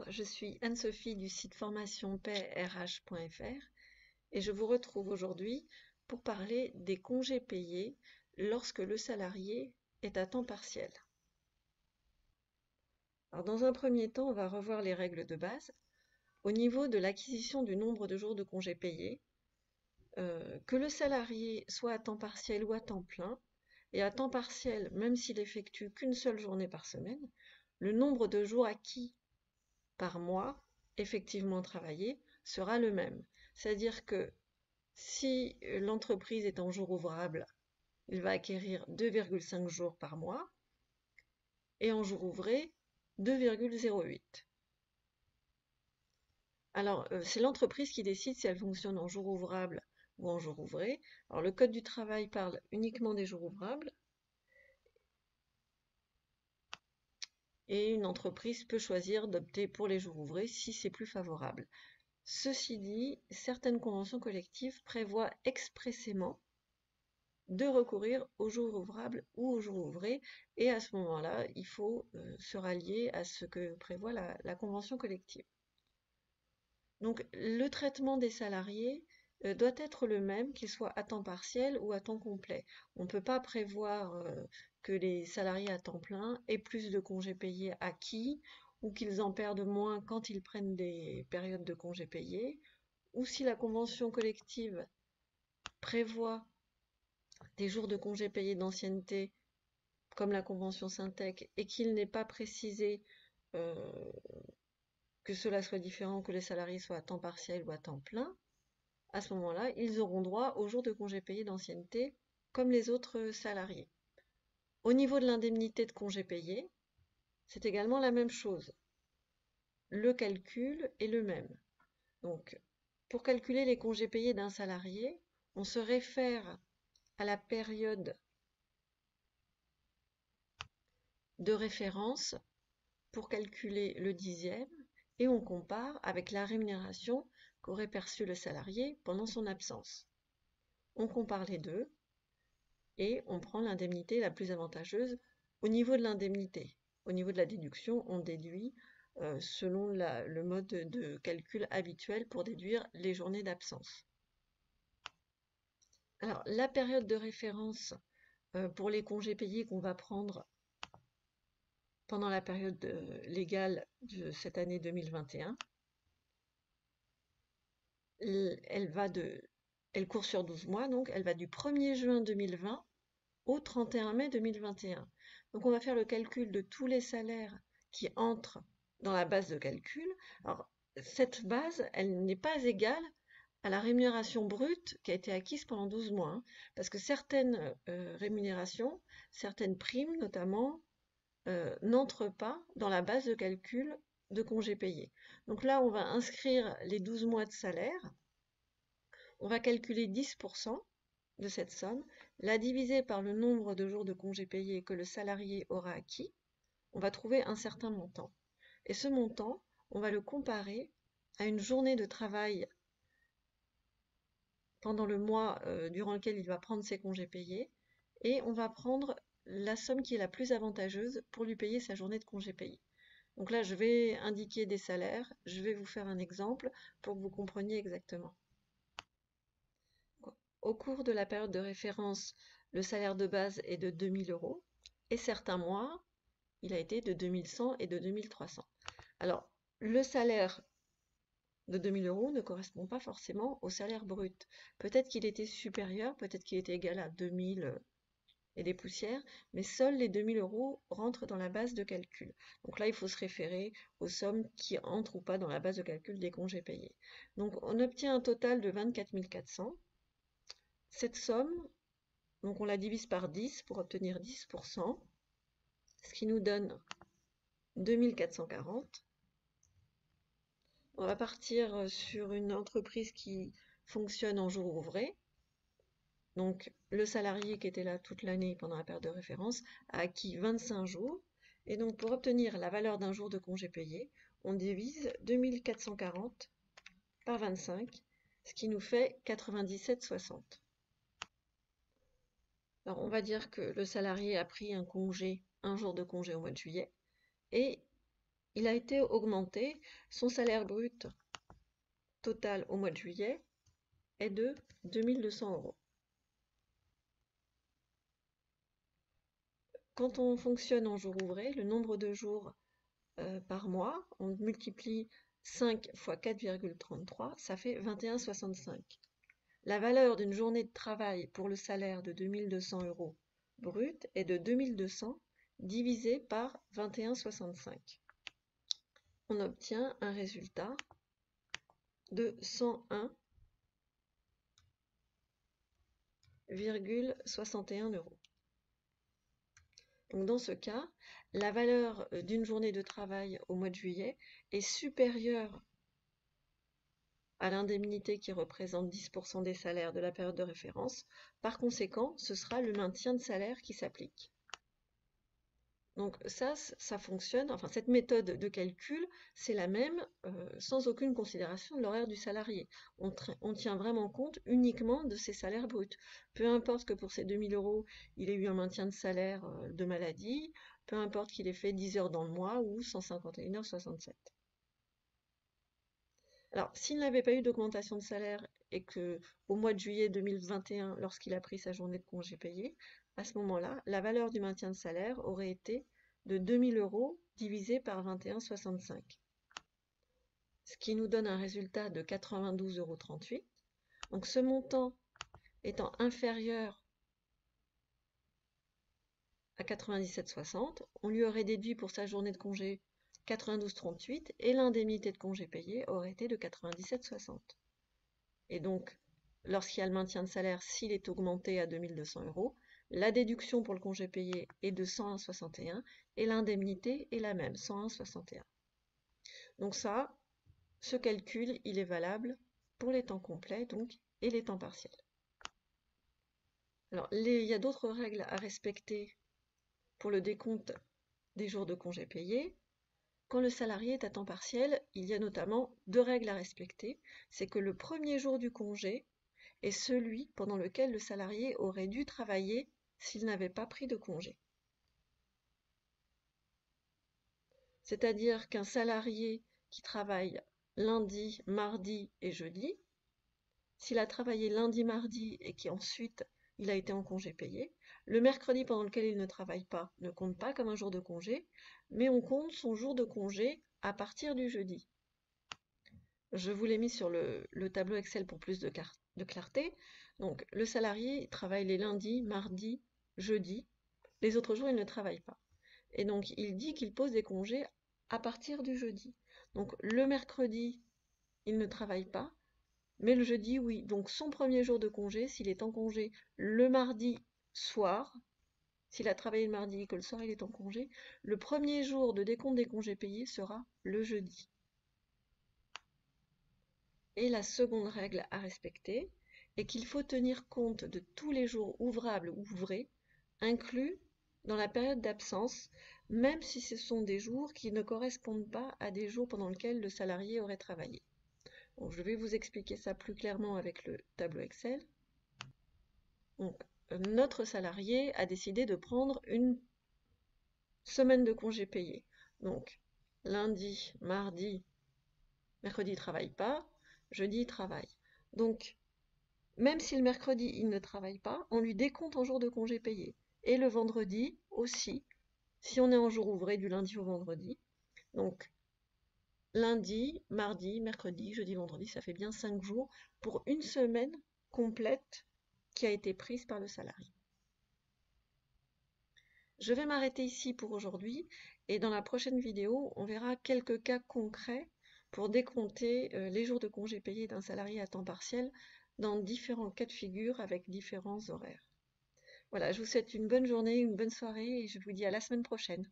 je suis Anne-Sophie du site formation-paix-rh.fr et je vous retrouve aujourd'hui pour parler des congés payés lorsque le salarié est à temps partiel. Alors, dans un premier temps, on va revoir les règles de base. Au niveau de l'acquisition du nombre de jours de congés payés, que le salarié soit à temps partiel ou à temps plein, et à temps partiel, même s'il effectue qu'une seule journée par semaine, le nombre de jours acquis par mois effectivement travaillé sera le même. C'est-à-dire que si l'entreprise est en jours ouvrables, il va acquérir 2,5 jours par mois et en jours ouvrés 2,08. Alors, c'est l'entreprise qui décide si elle fonctionne en jours ouvrables ou en jours ouvrés. Alors, le Code du travail parle uniquement des jours ouvrables et une entreprise peut choisir d'opter pour les jours ouvrés si c'est plus favorable. Ceci dit, certaines conventions collectives prévoient expressément de recourir aux jours ouvrables ou aux jours ouvrés, et à ce moment-là, il faut se rallier à ce que prévoit la convention collective. Donc, le traitement des salariés doit être le même, qu'ils soient à temps partiel ou à temps complet. On ne peut pas prévoir que les salariés à temps plein aient plus de congés payés acquis, ou qu'ils en perdent moins quand ils prennent des périodes de congés payés, ou si la convention collective prévoit des jours de congés payés d'ancienneté, comme la convention Syntec, et qu'il n'est pas précisé que cela soit différent, que les salariés soient à temps partiel ou à temps plein, à ce moment-là, ils auront droit aux jours de congés payés d'ancienneté comme les autres salariés. Au niveau de l'indemnité de congés payés, c'est également la même chose. Le calcul est le même. Donc, pour calculer les congés payés d'un salarié, on se réfère à la période de référence pour calculer le dixième et on compare avec la rémunération qu'aurait perçue le salarié pendant son absence. On compare les deux et on prend l'indemnité la plus avantageuse au niveau de l'indemnité. Au niveau de la déduction, on déduit selon le mode de calcul habituel pour déduire les journées d'absence. Alors, la période de référence pour les congés payés qu'on va prendre pendant la période légale de cette année 2021, elle court sur 12 mois, donc elle va du 1er juin 2020 au 31 mai 2021. Donc on va faire le calcul de tous les salaires qui entrent dans la base de calcul. Alors cette base, elle n'est pas égale à la rémunération brute qui a été acquise pendant 12 mois, hein, parce que certaines rémunérations, certaines primes notamment, n'entrent pas dans la base de calcul de congés payés. Donc là, on va inscrire les 12 mois de salaire, on va calculer 10% de cette somme, la diviser par le nombre de jours de congés payés que le salarié aura acquis, on va trouver un certain montant. Et ce montant, on va le comparer à une journée de travail pendant le mois durant lequel il va prendre ses congés payés, et on va prendre la somme qui est la plus avantageuse pour lui payer sa journée de congés payés. Donc là, je vais indiquer des salaires, je vais vous faire un exemple pour que vous compreniez exactement. Au cours de la période de référence, le salaire de base est de 2000 euros et certains mois, il a été de 2100 et de 2300. Alors, le salaire de 2000 euros ne correspond pas forcément au salaire brut. Peut-être qu'il était supérieur, peut-être qu'il était égal à 2000 et des poussières, mais seuls les 2000 euros rentrent dans la base de calcul. Donc là, il faut se référer aux sommes qui entrent ou pas dans la base de calcul des congés payés. Donc on obtient un total de 24 400. Cette somme, donc on la divise par 10 pour obtenir 10%, ce qui nous donne 2440. On va partir sur une entreprise qui fonctionne en jours ouvrés. Donc le salarié qui était là toute l'année pendant la période de référence a acquis 25 jours. Et donc pour obtenir la valeur d'un jour de congé payé, on divise 2440 par 25, ce qui nous fait 97,60. Alors on va dire que le salarié a pris un jour de congé au mois de juillet, et il a été augmenté. Son salaire brut total au mois de juillet est de 2200 €. Quand on fonctionne en jours ouvrés, le nombre de jours par mois, on multiplie 5 fois 4,33, ça fait 21,65. La valeur d'une journée de travail pour le salaire de 2200 € brut est de 2200 divisé par 21,65. On obtient un résultat de 101,61 €. Donc dans ce cas, la valeur d'une journée de travail au mois de juillet est supérieure à l'indemnité qui représente 10% des salaires de la période de référence. Par conséquent, ce sera le maintien de salaire qui s'applique. Donc ça fonctionne, enfin cette méthode de calcul, c'est la même sans aucune considération de l'horaire du salarié. On tient vraiment compte uniquement de ses salaires bruts. Peu importe que pour ces 2000 €, il ait eu un maintien de salaire de maladie, peu importe qu'il ait fait 10 heures dans le mois ou 151,67 €. Alors, s'il n'avait pas eu d'augmentation de salaire et que au mois de juillet 2021, lorsqu'il a pris sa journée de congé payé, à ce moment-là, la valeur du maintien de salaire aurait été de 2000 € divisé par 21,65. Ce qui nous donne un résultat de 92,38 €. Donc ce montant étant inférieur à 97,60, on lui aurait déduit pour sa journée de congé 92,38 et l'indemnité de congé payé aurait été de 97,60. Et donc, lorsqu'il y a le maintien de salaire, s'il est augmenté à 2200 €, la déduction pour le congé payé est de 101,61 et l'indemnité est la même, 101,61. Donc ça, ce calcul, il est valable pour les temps complets donc, et les temps partiels. Alors, il y a d'autres règles à respecter pour le décompte des jours de congé payés. Quand le salarié est à temps partiel, il y a notamment 2 règles à respecter. C'est que le premier jour du congé est celui pendant lequel le salarié aurait dû travailler s'il n'avait pas pris de congé. C'est-à-dire qu'un salarié qui travaille lundi, mardi et jeudi, s'il a travaillé lundi, mardi et qu'ensuite il a été en congé payé, le mercredi pendant lequel il ne travaille pas ne compte pas comme un jour de congé, mais on compte son jour de congé à partir du jeudi. Je vous l'ai mis sur le tableau Excel pour plus de clarté. Donc, le salarié travaille les lundis, mardis, jeudis. Les autres jours, il ne travaille pas. Et donc, il dit qu'il pose des congés à partir du jeudi. Donc, le mercredi, il ne travaille pas, mais le jeudi, oui. Donc, son premier jour de congé, s'il est en congé le mardi soir, s'il a travaillé le mardi et que le soir, il est en congé, le premier jour de décompte des congés payés sera le jeudi. Et la seconde règle à respecter est qu'il faut tenir compte de tous les jours ouvrables ou ouvrés, inclus dans la période d'absence, même si ce sont des jours qui ne correspondent pas à des jours pendant lesquels le salarié aurait travaillé. Donc, je vais vous expliquer ça plus clairement avec le tableau Excel. Donc, notre salarié a décidé de prendre une semaine de congé payé. Donc, lundi, mardi, mercredi, il ne travaille pas, jeudi, il travaille. Donc, même si le mercredi, il ne travaille pas, on lui décompte en jour de congé payé. Et le vendredi aussi, si on est en jour ouvré du lundi au vendredi. Donc, lundi, mardi, mercredi, jeudi, vendredi, ça fait bien 5 jours pour une semaine complète qui a été prise par le salarié. Je vais m'arrêter ici pour aujourd'hui et dans la prochaine vidéo, on verra quelques cas concrets pour décompter les jours de congé payés d'un salarié à temps partiel dans différents cas de figure avec différents horaires. Voilà, je vous souhaite une bonne journée, une bonne soirée et je vous dis à la semaine prochaine.